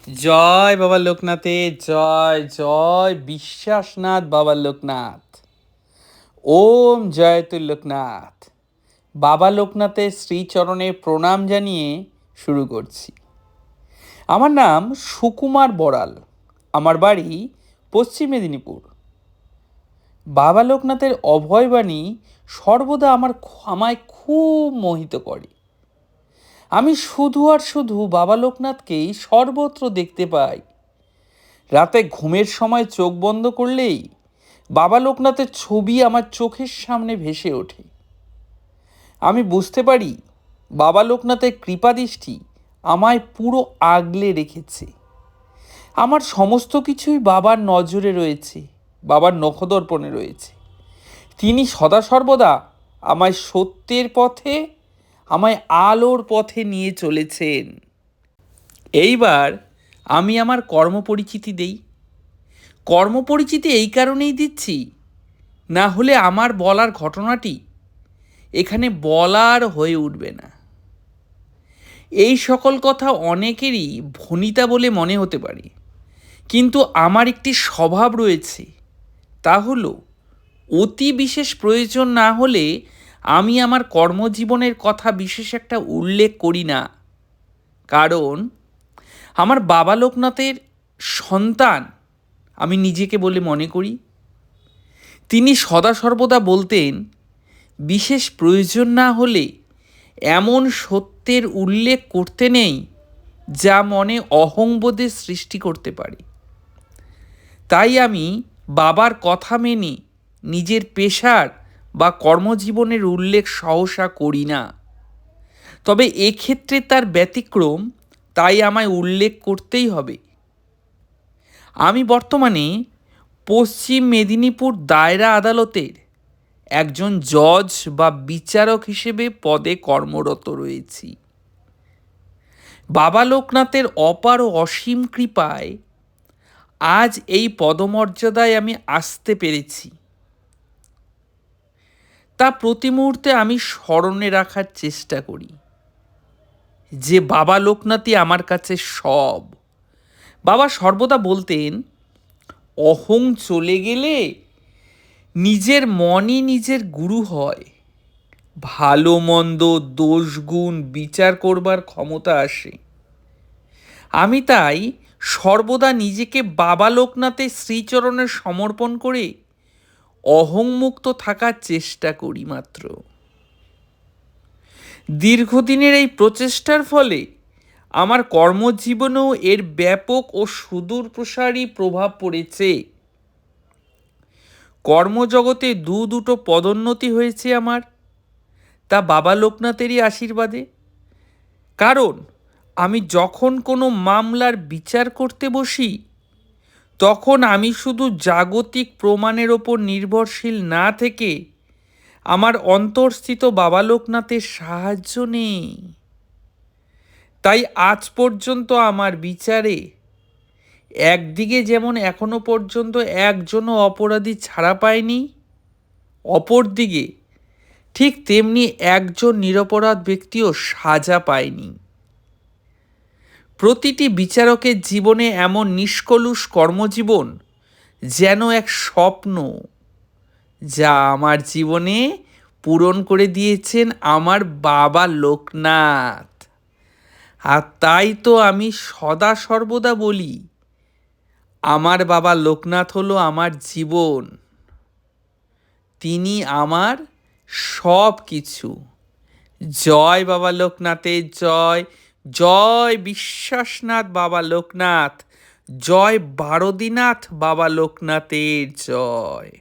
জয় বাবা লোকনাথের জয় জয় বিশ্বাসনাথ বাবা লোকনাথ। ওম জয়তুল লোকনাথ। বাবা লোকনাথের শ্রীচরণে প্রণাম জানিয়ে শুরু করছি। আমার নাম সুকুমার বড়াল, আমার বাড়ি পশ্চিম মেদিনীপুর। বাবা লোকনাথের অভয়বাণী সর্বদা আমায় খুব মোহিত করে। আমি শুধু আর শুধু বাবা লোকনাথকেই সর্বত্র দেখতে পাই। রাতে ঘুমের সময় চোখ বন্ধ করলেই বাবা লোকনাথের ছবি আমার চোখের সামনে ভেসে ওঠে। আমি বুঝতে পারি বাবা লোকনাথের কৃপাদৃষ্টি আমায় পুরো আগলে রেখেছে। আমার সমস্ত কিছুই বাবার নজরে রয়েছে, বাবার নখদর্পণে রয়েছে। তিনি সদা সর্বদা আমায় সত্যের পথে, আমায় আলোর পথে নিয়ে চলেছেন। এইবার আমি আমার কর্মপরিচিতি দেই। কর্মপরিচিতি এই কারণেই দিচ্ছি, না হলে আমার বলার ঘটনাটি এখানে বলার হয়ে উঠবে না। এই সকল কথা অনেকেরই ভনিতা বলে মনে হতে পারে, কিন্তু আমার একটি স্বভাব রয়েছে, তা হলো অতি বিশেষ প্রয়োজন না হলে আমি আমার কর্মজীবনের কথা বিশেষ একটা উল্লেখ করি না। কারণ আমার বাবা লোকনাথের সন্তান আমি নিজেকে বলে মনে করি। তিনি সদা সর্বদা বলতেন, বিশেষ প্রয়োজন না হলে এমন সত্যের উল্লেখ করতে নেই যা মনে অহংবোধের সৃষ্টি করতে পারে। তাই আমি বাবার কথা মেনে নিজের পেশার বা কর্মজীবনের উল্লেখ সহসা করি না। তবে এক্ষেত্রে তার ব্যতিক্রম, তাই আমায় উল্লেখ করতেই হবে। আমি বর্তমানে পশ্চিম মেদিনীপুর দায়রা আদালতের একজন জজ বা বিচারক হিসেবে পদে কর্মরত রয়েছি। বাবা লোকনাথের অপার ও অসীম কৃপায় আজ এই পদমর্যাদায় আমি আসতে পেরেছি। তা প্রতি মুহূর্তে আমি স্মরণে রাখার চেষ্টা করি যে বাবা লোকনাথই আমার কাছে সব। বাবা সর্বদা বলতেন, অহং চলে গেলে নিজের মনই নিজের গুরু হয়। ভালো মন্দ দোষ গুণ বিচার করবার ক্ষমতা আসে। আমি তাই সর্বদা নিজেকে বাবা লোকনাথের শ্রীচরণে সমর্পণ করে অহংমুক্ত থাকার চেষ্টা করি মাত্র। দীর্ঘদিনের এই প্রচেষ্টার ফলে আমার কর্মজীবনেও এর ব্যাপক ও সুদূরপ্রসারী প্রভাব পড়েছে। কর্মজগতে দুটো পদোন্নতি হয়েছে আমার, তা বাবা লোকনাথেরই আশীর্বাদে। কারণ আমি যখন কোনো মামলার বিচার করতে বসি, তখন আমি শুধু জাগতিক প্রমাণের ওপর নির্ভরশীল না থেকে আমার অন্তরস্থিত বাবা লোকনাথের সাহায্য নেই। তাই আজ পর্যন্ত আমার বিচারে একদিকে যেমন এখনো পর্যন্ত একজনও অপরাধী ছাড়া পায়নি, অপরদিকে ঠিক তেমনি একজন নিরপরাধ ব্যক্তিও সাজা পায়নি। প্রতিটি বিচারকের জীবনে এমন নিষ্কলুষ কর্মজীবন যেন এক স্বপ্ন, যা আমার জীবনে পূরণ করে দিয়েছেন আমার বাবা লোকনাথ। আর তাই তো আমি সদা সর্বদা বলি, আমার বাবা লোকনাথ হলো আমার জীবন। তিনি আমার সব কিছু। জয় বাবা লোকনাথের জয়, জয় বিশ্বাসনাথ বাবা লোকনাথ, জয় বারদীনাথ বাবা লোকনাথের জয়।